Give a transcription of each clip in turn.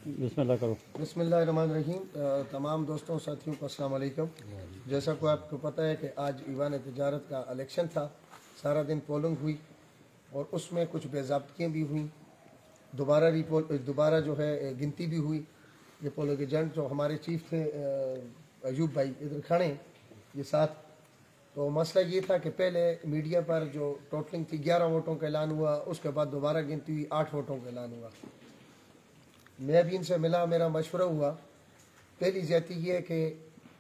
बिस्मिल्लाह करो। बिस्मिल्लाहिर्रहमानिर्रहीम। तमाम दोस्तों साथियों को अस्सलाम वालेकुम। जैसा कि आपको पता है कि आज ईवान तिजारत का इलेक्शन था, सारा दिन पोलिंग हुई और उसमें कुछ बेज़ाब्तियाँ भी हुई। दोबारा जो है गिनती भी हुई। ये पोलिंग एजेंट जो हमारे चीफ थे अयूब भाई इधर खड़े हैं ये साथ, तो मसला ये था कि पहले मीडिया पर जो टोटलिंग थी 11 वोटों का ऐलान हुआ, उसके बाद दोबारा गिनती हुई 8 वोटों का ऐलान हुआ। मैं भी इनसे मिला, मेरा मशवरा हुआ। पहली ज्यादती ये है कि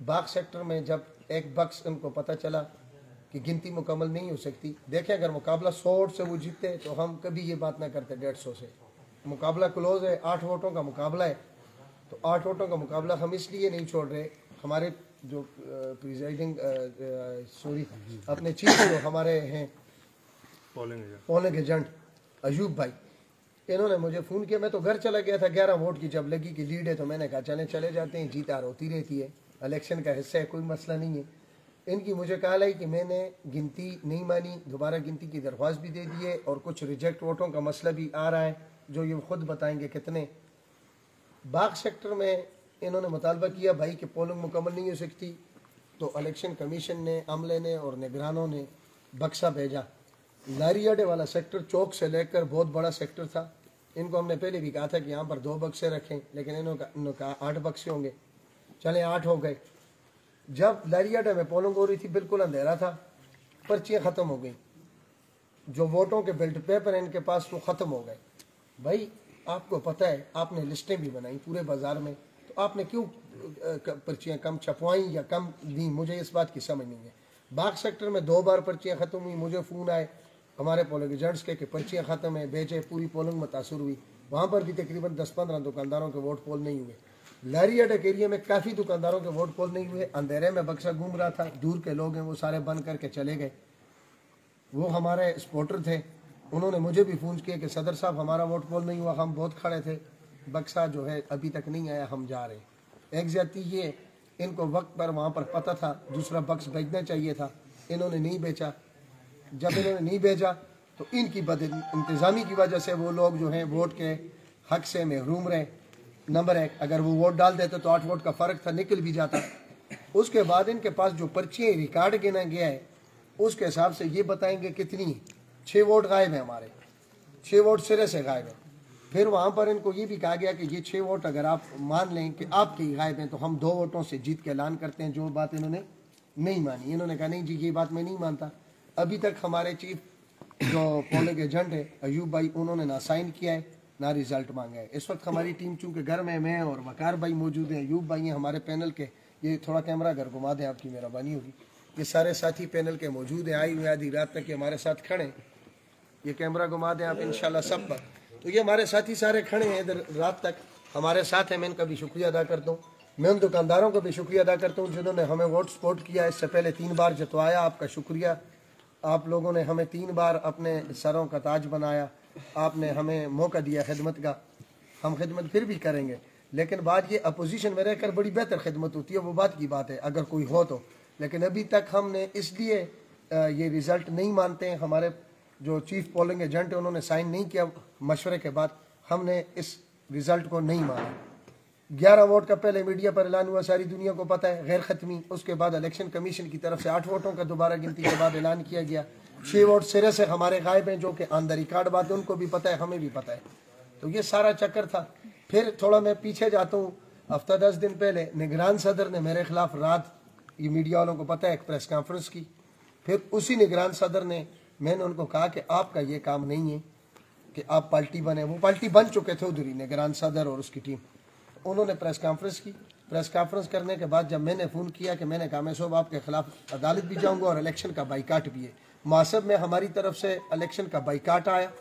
बाग सेक्टर में जब एक बक्स इनको पता चला कि गिनती मुकम्मल नहीं हो सकती, देखें अगर मुकाबला 100 वोट से वो जीतते तो हम कभी ये बात ना करते 150 से। मुकाबला क्लोज है, 8 वोटों का मुकाबला है, तो 8 वोटों का मुकाबला हम इसलिए नहीं छोड़ रहे। हमारे जो प्रिजाइडिंग अपने चीफ जो हमारे हैं पोलिंग एजेंट अयूब भाई, इन्होंने मुझे फ़ोन किया। मैं तो घर चला गया था 11 वोट की जब लगी कि लीड है, तो मैंने कहा चले जाते हैं, जीत हार होती रहती है, इलेक्शन का हिस्सा है, कोई मसला नहीं है। इनकी मुझे कहा है कि मैंने गिनती नहीं मानी, दोबारा गिनती की दरख्वास्त भी दे दी है और कुछ रिजेक्ट वोटों का मसला भी आ रहा है जो ये खुद बताएंगे कितने। बाग सेक्टर में इन्होंने मुतालबा किया भाई कि पोलिंग मुकम्मल नहीं हो सकती, तो इलेक्शन कमीशन ने, अमले ने और निगरानों ने बक्सा भेजा। लारी अड्डे वाला सेक्टर चौक से लेकर बहुत बड़ा सेक्टर था। इनको हमने पहले भी कहा था कि यहाँ पर 2 बक्से रखें, लेकिन इन्होंने कहा 8 बक्से होंगे। चले 8 हो गए। जब लारी अड्डे में पोलिंग हो रही थी बिल्कुल अंधेरा था, पर्चियाँ ख़त्म हो गई, जो वोटों के बेल्ट पेपर हैं इनके पास वो ख़त्म हो गए। भाई आपको पता है, आपने लिस्टें भी बनाई पूरे बाजार में, तो आपने क्यों पर्चियाँ कम छपवाई या कम दी? मुझे इस बात की समझ नहीं है। बाग सेक्टर में 2 बार पर्चियाँ ख़त्म हुई, मुझे फ़ोन आए हमारे पोलिंग एजेंट्स के कि पर्चियाँ ख़त्म है, बेचे, पूरी पोलिंग मुतासर हुई। वहाँ पर भी तकरीबन 10-15 दुकानदारों के वोट पोल नहीं हुए। लारी अड्डे एरिया में काफ़ी दुकानदारों के वोट पोल नहीं हुए। अंधेरे में बक्सा घूम रहा था, दूर के लोग हैं वो सारे बंद करके चले गए। वो हमारे सपोर्टर थे, उन्होंने मुझे भी फ़ोन किया कि सदर साहब हमारा वोट पोल नहीं हुआ, हम बहुत खड़े थे, बक्सा जो है अभी तक नहीं आया, हम जा रहे हैं। एक ज्यादती ये, इनको वक्त पर वहाँ पर पता था दूसरा बक्स भेजना चाहिए था, इन्होंने नहीं बेचा। जब इन्होंने नहीं भेजा तो इनकी बद इंतज़ामी की वजह से वो लोग जो हैं वोट के हक से महरूम रहे। नंबर 1, अगर वो वोट डाल देते तो 8 वोट का फ़र्क था, निकल भी जाता। उसके बाद इनके पास जो पर्चियाँ रिकॉर्ड गिना गया है उसके हिसाब से ये बताएंगे कितनी 6 वोट गायब है, हमारे 6 वोट सिरे से गायब है। फिर वहाँ पर इनको ये भी कहा गया कि ये 6 वोट अगर आप मान लें कि आपके गायब हैं तो हम 2 वोटों से जीत के ऐलान करते हैं, जो बात इन्होंने नहीं मानी। इन्होंने कहा नहीं जी ये बात मैं नहीं मानता। अभी तक हमारे चीफ जो पोलिंग एजेंट है अयूब भाई, उन्होंने ना साइन किया है ना रिजल्ट मांगा है। इस वक्त हमारी टीम चूँकि घर में मैं और वकार भाई मौजूद हैं, अयूब भाई हैं हमारे पैनल के, ये थोड़ा कैमरा घर घुमा दें, आपकी मेहरबानी होगी। ये सारे साथी पैनल के मौजूद हैं, आई हुई आधी रात तक हमारे साथ खड़े हैं। ये कैमरा घुमा दें आप इंशाल्लाह सब पर। तो ये हमारे साथी सारे खड़े हैं इधर रात तक हमारे साथ हैं। मैं इनका भी शुक्रिया अदा करता हूँ। मैं उन दुकानदारों का भी शुक्रिया अदा करता हूँ जिन्होंने हमें वोट सपोर्ट किया। इससे पहले 3 बार जितवाया, आपका शुक्रिया। आप लोगों ने हमें 3 बार अपने सरों का ताज बनाया, आपने हमें मौका दिया खिदमत का। हम खिदमत फिर भी करेंगे, लेकिन बात ये अपोजिशन में रहकर बड़ी बेहतर खिदमत होती है, वो बात की बात है अगर कोई हो तो। लेकिन अभी तक हमने इसलिए ये रिज़ल्ट नहीं मानते हैं, हमारे जो चीफ पोलिंग एजेंट है उन्होंने साइन नहीं किया, मशवरे के बाद हमने इस रिज़ल्ट को नहीं माना। 11 वोट का पहले मीडिया पर ऐलान हुआ, सारी दुनिया को पता है, गैर ख़त्मी। उसके बाद इलेक्शन कमीशन की तरफ से 8 वोटों का दोबारा गिनती के बाद ऐलान किया गया। 6 वोट सिरे से हमारे गायब हैं, जो कि ऑन द रिकॉर्ड बात है, उनको भी पता है, हमें भी पता है। तो ये सारा चक्कर था। फिर थोड़ा मैं पीछे जाता हूँ, हफ्ता 10 दिन पहले निगरान सदर ने मेरे खिलाफ रात, ये मीडिया वालों को पता है, एक प्रेस कॉन्फ्रेंस की। फिर उसी निगरान सदर ने, मैंने उनको कहा कि आपका ये काम नहीं है कि आप पार्टी बने। वो पार्टी बन चुके थे उधर ही, निगरान सदर और उसकी टीम। उन्होंने प्रेस कॉन्फ्रेंस की। प्रेस कॉन्फ्रेंस करने के बाद जब मैंने फ़ोन किया कि मैंने कहा मैं साहब आपके खिलाफ अदालत भी जाऊंगा और इलेक्शन का बाइकाट भी है। मासब में हमारी तरफ से इलेक्शन का बाइकाट आया।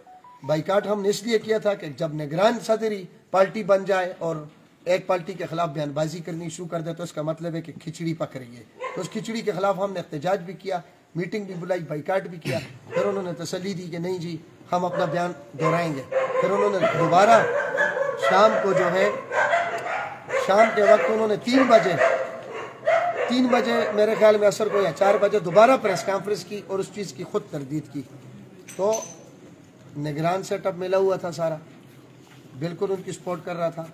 बाइकाट हमने इसलिए किया था कि जब निगरान सदरी पार्टी बन जाए और एक पार्टी के खिलाफ बयानबाजी करनी शुरू कर दे तो इसका मतलब है कि खिचड़ी पक रही है। तो उस खिचड़ी के खिलाफ हमने एहतजाज भी किया, मीटिंग भी बुलाई, बाइकाट भी किया। फिर उन्होंने तसल्ली दी कि नहीं जी हम अपना बयान दोहराएंगे। फिर उन्होंने दोबारा शाम को जो है, शाम के वक्त उन्होंने 3 बजे मेरे ख्याल में असर को या 4 बजे दोबारा प्रेस कॉन्फ्रेंस की और उस चीज़ की खुद तरदीद की। तो निगरान सेटअप मिला हुआ था सारा, بالکل ان کی سپورٹ کر رہا تھا.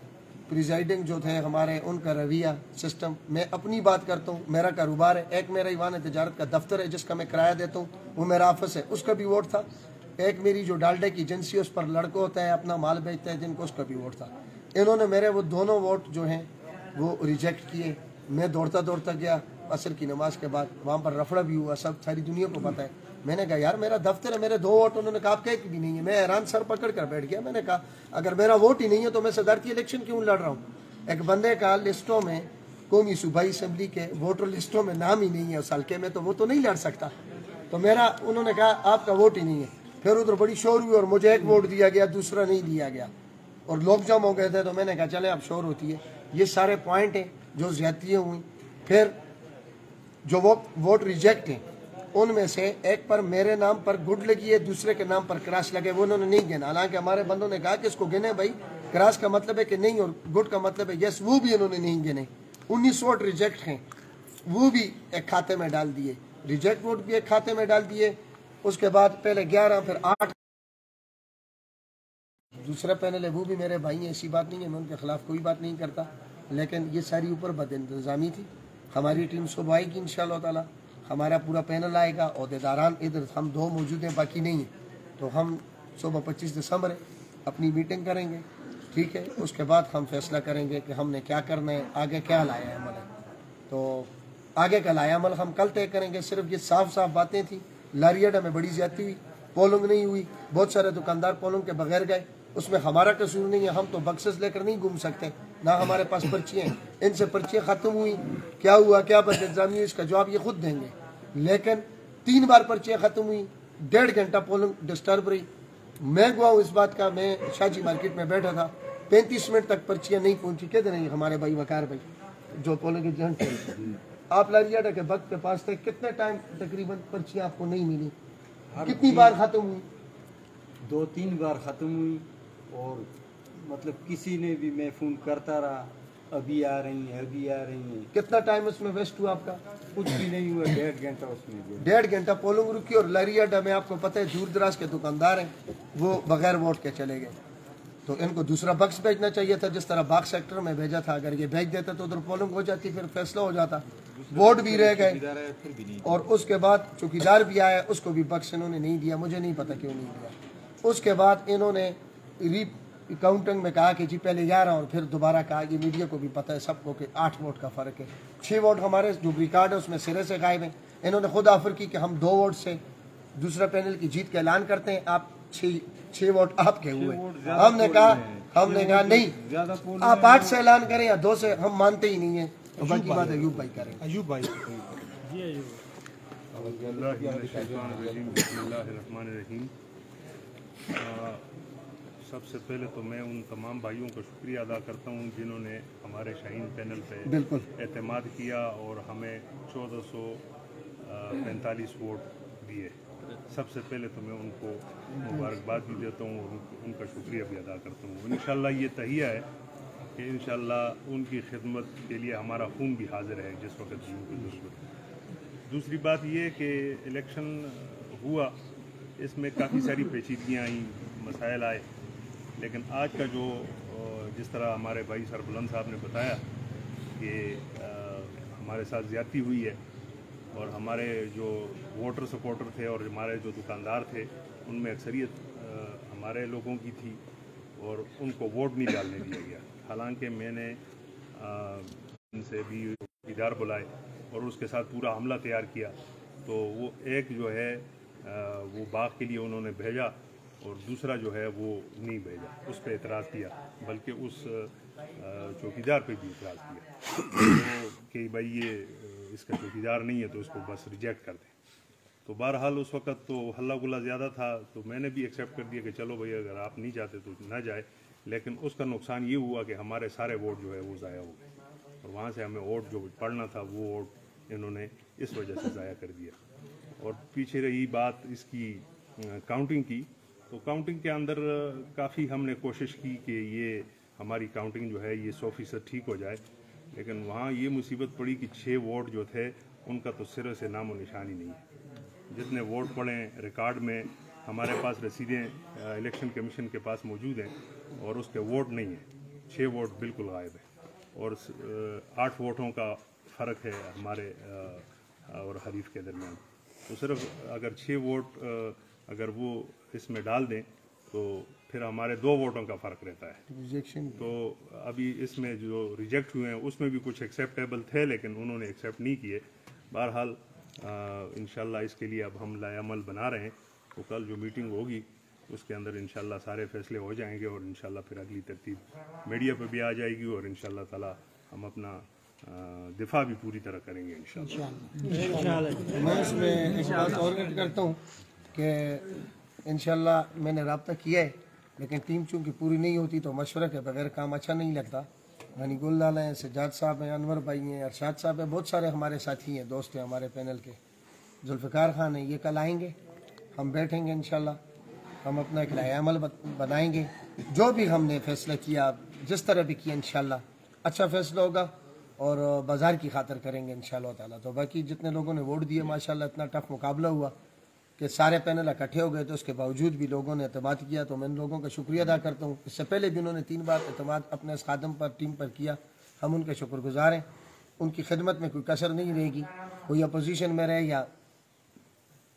پریزائڈنگ جو تھے ہمارے, ان کا رویہ سسٹم. میں اپنی بات کرتا ہوں, میرا کاروبار ہے, ایک میرا ایوان تجارت کا دفتر ہے جس کا میں کرایہ دیتا ہوں, وہ میرا آفس ہے, اس کا بھی ووٹ تھا. ایک میری جو ڈالڈے کی ایجنسی ہے اس پر لڑکا ہوتا ہے, اپنا مال بیچتا ہے جن کو, اس کا بھی ووٹ تھا. انہوں نے میرے وہ دونوں ووٹ جو ہیں وہ ریجیکٹ کیے. میں دوڑتا گیا عصر کی نماز کے بعد, وہاں پر رفڑا بھی ہوا, سب ساری دنیا کو پتہ ہے. میں نے کہا یار میرا دفتر ہے, میرے 2 ووٹ. انہوں نے کہا آپ کا ایک بھی نہیں ہے. میں حیران سر پکڑ کر بیٹھ گیا. میں نے کہا اگر میرا ووٹ ہی نہیں ہے تو میں صدارتی الیکشن کیوں لڑ رہا ہوں؟ ایک بندے کا لسٹوں میں, قومی صوبائی اسمبلی کے ووٹر لسٹوں میں نام ہی نہیں ہے اس حلقے میں, تو وہ تو نہیں لڑ سکتا. تو میرا, انہوں نے کہا آپ کا ووٹ ہی نہیں ہے. پھر ادھر بڑی شور ہوئی اور مجھے ایک ووٹ دیا گیا, دوسرا نہیں دیا گیا, اور لوگ جم ہو گئے تھے. تو میں نے کہا چلے اب شور ہوتی ہے. یہ سارے پوائنٹ ہیں جو زیادتیاں ہوئیں. پھر جو ووٹ ریجیکٹ ہیں ان میں سے ایک پر میرے نام پر گڈ لگی ہے, دوسرے کے نام پر کراس لگے, وہ انہوں نے نہیں گنا. حالانکہ ہمارے بندوں نے کہا کہ اس کو گنے بھائی, کراس کا مطلب ہے کہ نہیں اور گڈ کا مطلب ہے یس, وہ بھی انہوں نے نہیں گنے. 19 ووٹ ریجیکٹ ہیں, وہ بھی ایک کھاتے میں ڈال دیے. ریجیکٹ ووٹ بھی ایک کھاتے میں ڈال دیے. اس کے بعد پہلے 11 پھر 8 دوسرا پینل ہے, وہ بھی میرے بھائی ہیں, ایسی بات نہیں ہے, میں ان کے خلاف کوئی بات نہیں کرتا. لیکن یہ ساری اوپر بد انتظامی تھی. ہماری ٹیم صبح آئے گی انشاءاللہ تعالی, ہمارا پورا پینل آئے گا. عہدیداران ادھر ہم 2 موجود ہیں, باقی نہیں ہیں. تو ہم صبح 25 دسمبر ہے اپنی میٹنگ کریں گے, ٹھیک ہے. اس کے بعد ہم فیصلہ کریں گے کہ ہم نے کیا کرنا ہے, آگے کیا لایا عمل ہے. تو آگے کا لایا عمل ہم کل طے کریں گے. صرف یہ صاف باتیں تھیں. لاریاڈا میں بڑی زیادتی ہوئی, پولنگ نہیں ہوئی, بہت سارے دکاندار پولنگ کے بغیر گئے. اس میں ہمارا قصور نہیں ہے, ہم تو بکسز لے کر نہیں گھوم سکتے, نہ ہمارے پاس پرچیاں ہیں. ان سے پرچیاں ختم ہوئی, کیا ہوا, کیا بد انتظامی ہوئی, اس کا جواب یہ خود دیں گے. لیکن 3 بار پرچیاں ختم ہوئی, 1.5 گھنٹہ پولنگ ڈسٹرب رہی. میں گوا ہوں اس بات کا, میں شاہ جی مارکیٹ میں بیٹھا تھا, 35 منٹ تک پرچیاں نہیں پہنچی. کہتے نہیں ہمارے بھائی وقار بھائی جو پولنگ ایجنٹ ہیں, آپ لاریاڈا کے وقت کے پاس تھے, کتنے ٹائم تقریباً پرچیاں آپ کو نہیں ملی, کتنی بار ختم ہوئی؟ 2-3 بار ختم ہوئی. اور مطلب کسی نے بھی, میں فون کرتا رہا, ابھی آ رہی ہیں, ابھی آ رہی ہیں. کتنا ٹائم اس میں ویسٹ ہوا آپ کا؟ کچھ بھی نہیں ہوا, 1.5 گھنٹہ اس میں. 1.5 گھنٹہ پولنگ رکی. اور لاریاڈا میں آپ کو پتہ ہے دور دراز کے دکاندار ہیں, وہ بغیر ووٹ کے چلے گئے. تو ان کو دوسرا بکس بھیجنا چاہیے تھا, جس طرح باغ سیکٹر میں بھیجا تھا. اگر یہ بھیج دیتا تو ادھر پولنگ ہو جاتی, پھر فیصلہ ہو جاتا. ووٹ بھی رہ گئے. اور اس کے بعد چوکیدار بھی آیا, اس کو بھی بکس انہوں نے نہیں دیا, مجھے نہیں پتا کیوں نہیں دیا. اس کے بعد انہوں نے ری کاؤنٹنگ میں کہا کہ جی پہلے 11, اور پھر دوبارہ کہا, یہ میڈیا کو بھی پتہ ہے سب کو, کہ 8 ووٹ کا فرق ہے. 6 ووٹ ہمارے جو ریکارڈ ہے اس میں سرے سے غائب ہیں. انہوں نے خود آفر کی کہ ہم 2 ووٹ سے دوسرا پینل کی جیت کا اعلان کرتے ہیں, آپ 6 ووٹ آپ کے ہوئے. ہم نے کہا نہیں, آپ 8 سے اعلان کریں یا 2 سے, ہم مانتے ہی نہیں ہیں. تو باقی بات ایوب بھائی کریں. ایوب بھائی بسم اللہ الرحمن الرحیم. سب سے پہلے تو میں ان تمام بھائیوں کا شکریہ ادا کرتا ہوں جنہوں نے ہمارے شاہین پینل پہ اعتماد کیا اور ہمیں 1445 ووٹ دیے. سب سے پہلے تو میں ان کو مبارکباد بھی دیتا ہوں اور ان کا شکریہ بھی ادا کرتا ہوں. انشاءاللہ یہ تہیہ ہے کہ انشاءاللہ ان کی خدمت کے لیے ہمارا خون بھی حاضر ہے جس وقت بھی ان کی ضرورت ہے. دوسری بات یہ کہ الیکشن ہوا, اس میں کافی ساری پیچیدگیاں آئیں, مسائل آئے. لیکن آج کا جو جس طرح ہمارے بھائی سربلند صاحب نے بتایا کہ ہمارے ساتھ زیادتی ہوئی ہے, اور ہمارے جو ووٹر سپورٹر تھے اور ہمارے جو دکاندار تھے ان میں اکثریت ہمارے لوگوں کی تھی, اور ان کو ووٹ نہیں ڈالنے دیا گیا. حالانکہ میں نے ان سے بھی ادار بلائے اور اس کے ساتھ پورا عملہ تیار کیا. تو وہ ایک جو ہے وہ باغ کے لیے انہوں نے بھیجا, اور دوسرا جو ہے وہ نہیں بھیجا. اس پہ اعتراض کیا, بلکہ اس چوکیدار پہ بھی اعتراض کیا کہ بھائی یہ اس کا چوکیدار نہیں ہے تو اس کو بس ریجیکٹ کر دیں. تو بہرحال اس وقت تو ہلہ گلا زیادہ تھا, تو میں نے بھی ایکسیپٹ کر دیا کہ چلو بھائی اگر آپ نہیں چاہتے تو نہ جائے. لیکن اس کا نقصان یہ ہوا کہ ہمارے سارے ووٹ جو ہے وہ ضائع ہو گئے, اور وہاں سے ہمیں ووٹ جو پڑھنا تھا وہ ووٹ انہوں نے اس وجہ سے ضائع کر دیا. اور پیچھے رہی بات اس کی کاؤنٹنگ کی, تو کاؤنٹنگ کے اندر کافی ہم نے کوشش کی کہ یہ ہماری کاؤنٹنگ جو ہے یہ 100% ٹھیک ہو جائے. لیکن وہاں یہ مصیبت پڑی کہ 6 ووٹ جو تھے ان کا تو سرے سے نام و نشان ہی نہیں ہے. جتنے ووٹ پڑے ریکارڈ میں हमारे पास रसीदें इलेक्शन कमीशन के पास मौजूद हैं और उसके वोट नहीं हैं, 6 वोट बिल्कुल गायब है और 8 वोटों का फ़र्क है हमारे और हरीफ के दरमियान। तो सिर्फ अगर 6 वोट अगर वो इसमें डाल दें तो फिर हमारे 2 वोटों का फ़र्क रहता है। रिजेक्शन तो अभी इसमें जो रिजेक्ट हुए हैं उसमें भी कुछ एक्सेप्टेबल थे लेकिन उन्होंने एक्सेप्ट नहीं किए। बहरहाल इंशाल्लाह इसके लिए अब हम लाएअमल बना रहे हैं, तो कल जो मीटिंग होगी उसके अंदर इंशाल्लाह सारे फैसले हो जाएंगे और इंशाल्लाह फिर अगली तरतीब मीडिया पर भी आ जाएगी और इंशाल्लाह ताला हम अपना दिफा भी पूरी तरह करेंगे इंशाल्लाह। मैं इसमें एक बात और ऐड करता हूँ कि इंशाल्लाह मैंने रब्ता किया है, लेकिन टीम चूँकि पूरी नहीं होती तो मशवरे के बगैर काम अच्छा नहीं लगता। यानी गुलदाल हैं, सज्जाद साहब हैं, अनवर भाई हैं, अरशाद साहब हैं, बहुत सारे हमारे साथी हैं, दोस्त हैं हमारे पैनल के, जुल्फ़िकार खान हैं, ये कल आएंगे, हम बैठेंगे इंशाल्लाह, हम अपना एक लाएअमल बनाएंगे। जो भी हमने फैसला किया, जिस तरह भी किया इंशाल्लाह अच्छा फैसला होगा और बाज़ार की खातिर करेंगे इंशाल्लाह ताला। तो बाकी जितने लोगों ने वोट दिए माशाल्लाह इतना टफ मुकाबला हुआ कि सारे पैनल इकट्ठे हो गए, तो उसके बावजूद भी लोगों ने एतमाद किया, तो मैं इन लोगों का शुक्रिया अदा करता हूँ। इससे पहले भी उन्होंने 3 बार एतमाद अपने इस खादम पर, टीम पर किया, हम उनके शुक्रगुजार हैं। उनकी खिदमत में कोई कसर नहीं रहेगी, कोई अपोजिशन में रहे या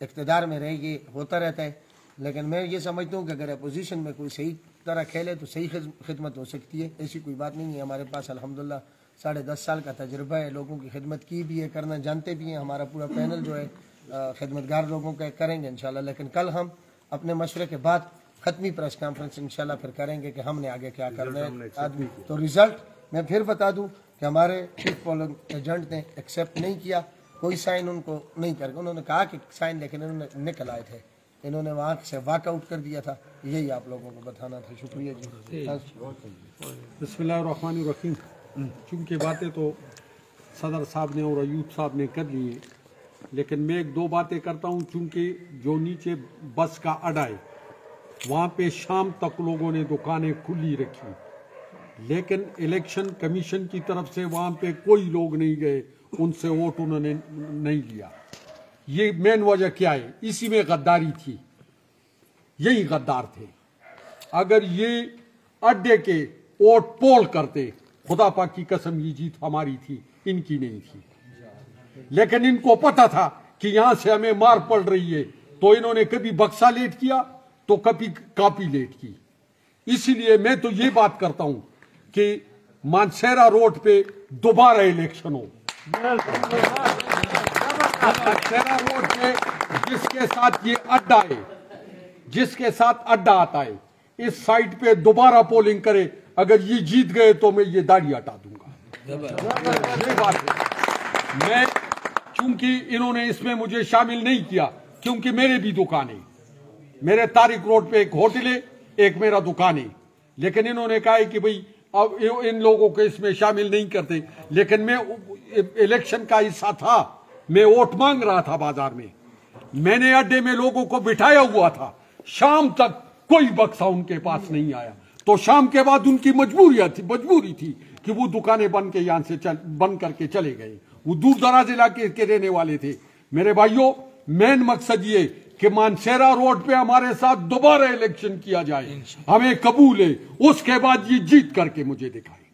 इक़्तिदार में रहे, ये होता रहता है। लेकिन मैं ये समझता हूँ कि अगर अपोजिशन में कोई सही तरह खेले तो सही खिदमत हो सकती है, ऐसी कोई बात नहीं है। हमारे पास अल्हम्दुलिल्लाह 10.5 साल का तजुर्बा है, लोगों की खिदमत की भी है, करना जानते भी हैं। हमारा पूरा पैनल जो है खिदमतगार लोगों का करेंगे इंशाल्लाह। लेकिन कल हम अपने मशवरे के बाद ख़त्मी प्रेस कॉन्फ्रेंस इंशाल्लाह फिर करेंगे कि हमने आगे क्या करना है आदमी। तो रिज़ल्ट मैं फिर बता दूं कि हमारे चीफ पोलिंग एजेंट ने एक्सेप्ट नहीं किया, कोई साइन उनको नहीं कर, उन्होंने कहा कि साइन, लेकिन इन्होंने निकल आए थे, इन्होंने वहाँ से वॉकआउट कर दिया था। यही आप लोगों को बताना था। शुक्रिया जी। बिस्मिल्लाहिर्रहमानिर्रहीम। चूँकि बातें तो सदर साहब ने और अयूब साहब ने कर ली हैं, लेकिन मैं 1-2 बातें करता हूँ। चूँकि जो नीचे बस का अड्डा है वहाँ पे शाम तक लोगों ने दुकानें खुली रखी, लेकिन इलेक्शन कमीशन की तरफ से वहाँ पे कोई लोग नहीं गए, उनसे वोट उन्होंने नहीं लिया। ये मेन वजह क्या है? इसी में गद्दारी थी, यही गद्दार थे। अगर ये अड्डे के वोट पोल करते, खुदा पाक की कसम ये जीत हमारी थी, इनकी नहीं थी। लेकिन इनको पता था कि यहां से हमें मार पड़ रही है, तो इन्होंने कभी बक्सा लेट किया तो कभी कापी लेट की। इसलिए मैं तो ये बात करता हूं कि मानसेरा रोड पे दोबारा इलेक्शन हो। मानसेरा रोड पे जिसके साथ ये अड्डा है, जिसके साथ अड्डा आता है, इस साइड पे दोबारा पोलिंग करे। अगर ये जीत गए तो मैं ये दाढ़ी हटा दूंगा। ये बात है। मैं चूंकि इन्होंने इसमें मुझे शामिल नहीं किया, क्योंकि मेरे भी दुकान है, मेरे तारिक रोड पे एक होटल है, एक मेरा दुकान है, लेकिन इन्होंने कहा है कि भाई अब इन लोगों को इसमें शामिल नहीं करते। लेकिन मैं इलेक्शन का हिस्सा था, मैं वोट मांग रहा था बाजार में, मैंने अड्डे में लोगों को बिठाया हुआ था, शाम तक कोई बक्सा उनके पास नहीं आया। तो शाम के बाद उनकी मजबूरी थी कि वो दुकानें बंद के यहां से बंद करके चले गए। वो दूर दराज इलाके के रहने वाले थे। मेरे भाइयों, मेन मकसद ये कि मानसेरा रोड पे हमारे साथ दोबारा इलेक्शन किया जाए, हमें कबूल है। उसके बाद ये जीत करके मुझे दिखाए।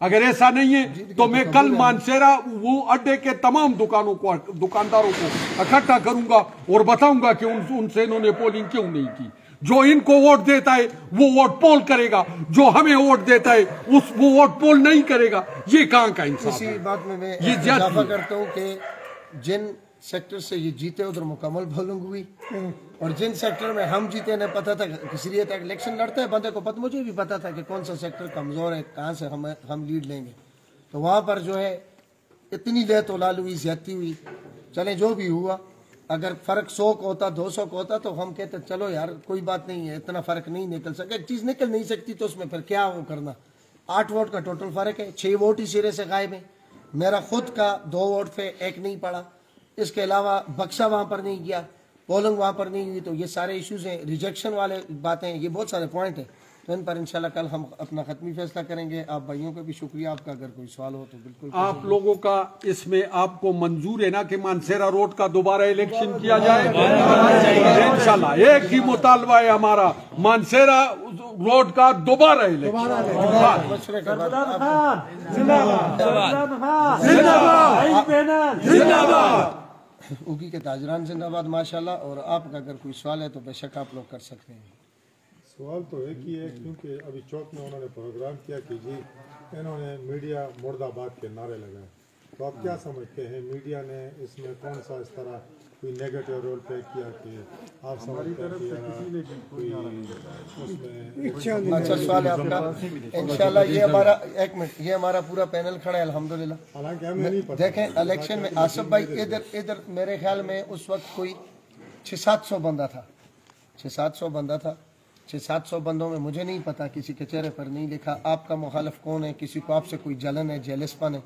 अगर ऐसा नहीं है तो मैं कल मानसेरा वो अड्डे के तमाम दुकानदारों को इकट्ठा करूंगा और बताऊंगा कि उनसे इन्होंने पोलिंग क्यों नहीं की। जो इनको वोट देता है वो वोट पोल करेगा, जो हमें वोट देता है वो वोट पोल नहीं करेगा। ये कहां का इंसाफ है? इसी बात में मैं इजाफा करता हूं कि जिन सेक्टर से ये जीते उधर मुकम्मल पोलिंग हुई, और जिन सेक्टर में हम जीते ने पता था किसी लिए तक इलेक्शन लड़ते हैं बंदे को पता, मुझे भी पता था कि कौन सा सेक्टर कमजोर है, कहाँ से हम लीड लेंगे। तो वहाँ पर जो है इतनी ले तो लाल हुई, ज्यादती हुई। चले जो भी हुआ, अगर फर्क 100 का होता, 200 का होता, तो हम कहते चलो यार कोई बात नहीं है, इतना फर्क नहीं निकल सके। एक चीज निकल नहीं सकती तो उसमें फिर क्या वो करना। 8 वोट का टोटल फर्क है, 6 वोट ही सिरे से गायब है। मेरा खुद का 2 वोट पे 1 नहीं पड़ा, इसके अलावा बक्सा वहां पर नहीं गया, पोलिंग वहां पर नहीं हुई। तो ये सारे इश्यूज हैं, रिजेक्शन वाले बातें हैं, ये बहुत सारे पॉइंट हैं। तो इन पर इंशाल्लाह कल हम अपना खत्मी फैसला करेंगे। आप भाइयों का भी शुक्रिया, आपका अगर कोई सवाल हो तो बिल्कुल आप लोगों का इसमें आपको मंजूर है ना कि मानसेरा रोड का दोबारा इलेक्शन किया जाए? इंशाल्लाह एक ही मुतालबा है हमारा, मानसेरा रोड का दोबारा इलेक्शन। उगी के ताजरान जिंदाबाद माशाल्लाह। और आपका अगर कोई सवाल है तो बेशक आप लोग कर सकते हैं। सवाल तो एक ही है, क्योंकि अभी चौक में उन्होंने प्रोग्राम किया कि जी इन्होंने मीडिया मुर्दाबाद के नारे लगाए, तो आप क्या समझते हैं मीडिया ने इसमें कौन सा इस तरह कोई नेगेटिव रोल प्ले किया कि आप समझते हैं उसमें? अच्छा सवाल है आपका। इंशाल्लाह ये हमारा एक मिनट, ये हमारा पूरा पैनल खड़ा है अल्हम्दुलिल्लाह। हालांकि हमें नहीं पता। देखें इलेक्शन में आसिफ भाई इधर मेरे ख्याल में उस वक्त कोई 600-700 बंदा था, 600-700 बंदा था। 600-700 बंदों में मुझे नहीं पता, किसी के चेहरे पर नहीं लिखा आपका मुखालिफ कौन है, किसी को आपसे कोई जलन है, जेलसपन है,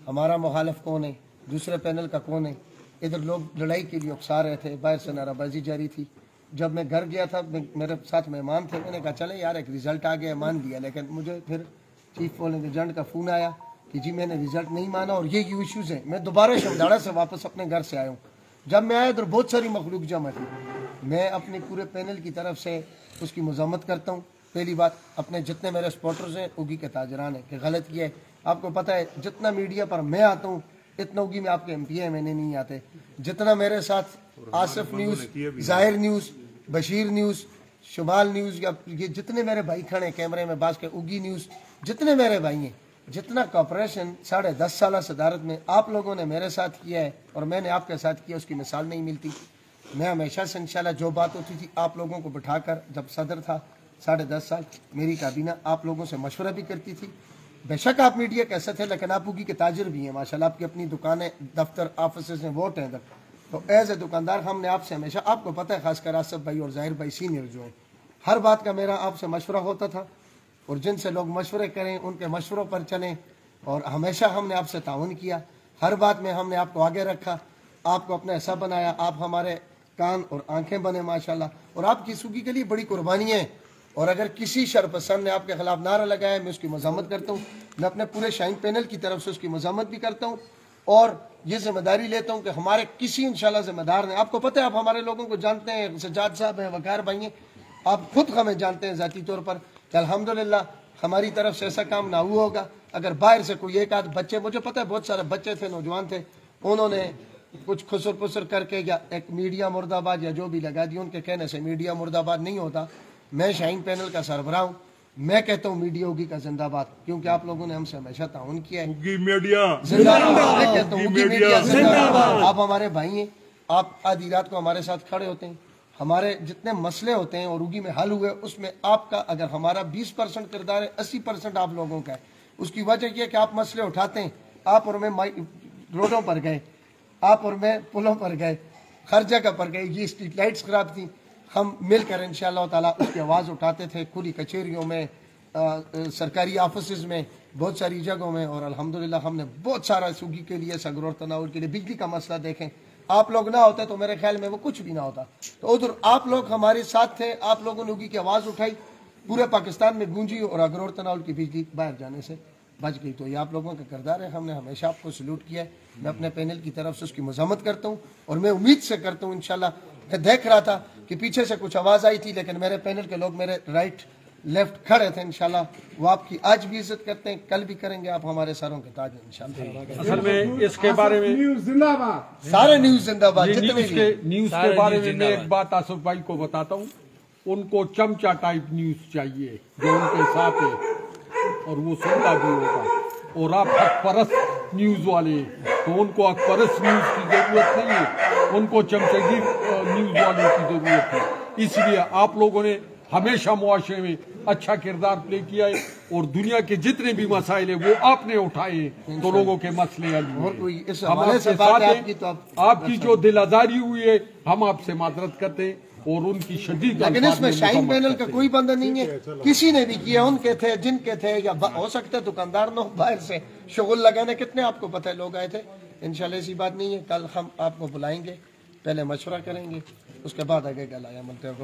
हमारा मुखालिफ कौन है, दूसरे पैनल का कौन है। इधर लोग लड़ाई के लिए उकसा रहे थे, बाहर से नाराबाजी जारी थी। जब मैं घर गया था, मेरे साथ मेहमान थे, मैंने कहा चले यार एक रिजल्ट आ गया, मान लिया। लेकिन मुझे फिर चीफ पोलिंग एजेंट का फ़ोन आया कि जी मैंने रिजल्ट नहीं माना और ये इशूज़ हैं। मैं दोबारा शमदाड़ा से वापस अपने घर से आया हूँ। जब मैं आया इधर बहुत सारी मखलूक जमा थी। मैं अपने पूरे पैनल की तरफ से उसकी मज़म्मत करता हूँ। पहली बात, अपने जितने मेरे सपोर्टर्स हैं उगी के ताजरान हैं कि गलत किया है। आपको पता है जितना मीडिया पर मैं आता हूँ इतना उगी में आपके MPA मैंने नहीं आते। जितना मेरे साथ आसिफ न्यूज़, ज़ाहिर न्यूज़, बशीर न्यूज़, शुमाल न्यूज़, या ये जितने मेरे भाई खड़े कैमरे में बास के, उगी न्यूज़, जितने मेरे भाई हैं, जितना कॉपरेशन 10.5 साल सदारत में आप लोगों ने मेरे साथ किया है और मैंने आपके साथ किया, उसकी मिसाल नहीं मिलती। मैं हमेशा से इंशाल्लाह जो बात होती थी आप लोगों को बिठाकर, जब सदर था 10.5 साल, मेरी काबीना आप लोगों से मशवरा भी करती थी। बेशक आप मीडिया कैसे थे, लेकिन आप उगी के ताजर भी हैं माशाल्लाह। आपकी अपनी दुकानें, दफ्तर, ऑफिस हैं, वोट हैं इधर। तो एज ए दुकानदार हमने आपसे हमेशा, आपको पता है खासकर आसिफ भाई और ज़ाहिर भाई सीनियर जो हैं, हर बात का मेरा आपसे मशवरा होता था और जिनसे लोग मशवरे करें उनके मशवरों पर चलें। और हमेशा हमने आपसे ताउन किया, हर बात में हमने आपको आगे रखा, आपको अपना हिस्सा बनाया। आप हमारे कान और आंखें बने माशाल्लाह। और आपकी सुगी के लिए बड़ी कुर्बानी है। और अगर किसी शरपसंद ने आपके खिलाफ नारा लगाया, मैं उसकी मज़म्मत करता हूँ। मैं अपने पूरे शाइन पैनल की तरफ से उसकी मज़म्मत भी करता हूँ और ये जिम्मेदारी लेता हूँ कि हमारे किसी इंशाल्लाह जिम्मेदार ने, आपको पता है आप हमारे लोगों को जानते हैं, सज्जाद साहब हैं, वकार भाई हैं, आप खुद हमें जानते हैं ज़ाती तौर पर कि अल्हम्दुलिल्लाह हमारी तरफ से ऐसा काम ना हुआ होगा। अगर बाहर से कोई एक आध बच्चे, मुझे पता है बहुत सारे बच्चे थे, नौजवान थे, उन्होंने कुछ खुसर पुसर करके या एक मीडिया मुर्दाबाद या जो भी लगा दी, उनके कहने से मीडिया मुर्दाबाद नहीं होता। मैं शाहीन पैनल का सरबराह हूँ, मैं कहता हूँ मीडिया उगी का जिंदाबाद, क्योंकि आप लोगों ने हमसे हमेशा ताउन किया है। उगी मीडिया जिंदाबाद, मैं कहता हूँ उगी मीडिया जिंदाबाद। आप हमारे भाई हैं, आप आधी रात को हमारे साथ खड़े होते हैं, हमारे जितने मसले होते हैं और उगी में हल हुए उसमें आपका, अगर हमारा 20% किरदार है, 80% आप लोगों का है। उसकी वजह यह कि आप मसले उठाते हैं। आप और मैं रोडों पर गए, आप और मैं पुलों पर गए, हर जगह पर गए, ये स्ट्रीट लाइट्स खराब थी, हम मिलकर इंशाअल्लाह ताला उसकी आवाज़ उठाते थे, खुली कचहरियों में, सरकारी ऑफिस में, बहुत सारी जगहों में। और अल्हम्दुलिल्लाह हमने बहुत सारा सुगी के लिए, सगरोर तनाउर के लिए, बिजली का मसला देखें, आप लोग ना होते तो मेरे ख्याल में वो कुछ भी ना होता। तो उधर आप लोग हमारे साथ थे, आप लोगों ने उगी की आवाज़ उठाई, पूरे पाकिस्तान में गूंजी और अगरोर तनाउर की बिजली बाहर जाने से बच गई। तो ये आप लोगों का किरदार है, हमने हमेशा आपको सल्यूट किया है। मैं अपने पैनल की तरफ से उसकी मज़म्मत करता हूँ और मैं उम्मीद से करता हूँ इंशाल्लाह। मैं देख रहा था कि पीछे से कुछ आवाज़ आई थी, लेकिन मेरे पैनल के लोग मेरे राइट लेफ्ट खड़े थे। इंशाल्लाह वो आपकी आज भी इज्जत करते हैं, कल भी करेंगे। आप हमारे सरों के ताज हैं इंशाल्लाह। असल में इसके बारे में सारे न्यूज़ जिंदाबाद, जितने न्यूज़ के बारे में मैं एक बात आसिफ भाई को बताता हूँ, उनको चमचा टाइप न्यूज़ चाहिए जो उनके साथ है और वो सुनता भी होगा। और आप हकपरस्त न्यूज़ वाले, तो उनको हकपरस्त न्यूज़ की जरूरत नहीं है, उनको चमचगी न्यूज़ वालों की जरूरत है। इसलिए आप लोगों ने हमेशा मुआशरे में अच्छा किरदार प्ले किया है और दुनिया के जितने भी मसाइल है वो आपने उठाए हैं, तो लोगों के मसले हल हुए। हम आपके साथ हैं, आपकी जो दिल आजारी हुई है हम आपसे माजरत करते हैं और उनकी शदीद, लेकिन इसमें शाहीन पैनल का कोई बंदा नहीं है, किसी ने भी किया, उनके थे जिनके थे, या हो सकता है दुकानदार न बाहर से शुगल लगाने, कितने आपको पता है लोग आए थे। इंशाल्लाह ऐसी बात नहीं है, कल हम आपको बुलाएंगे, पहले मशवरा करेंगे, उसके बाद आगे क्या लाया मिलते हैं।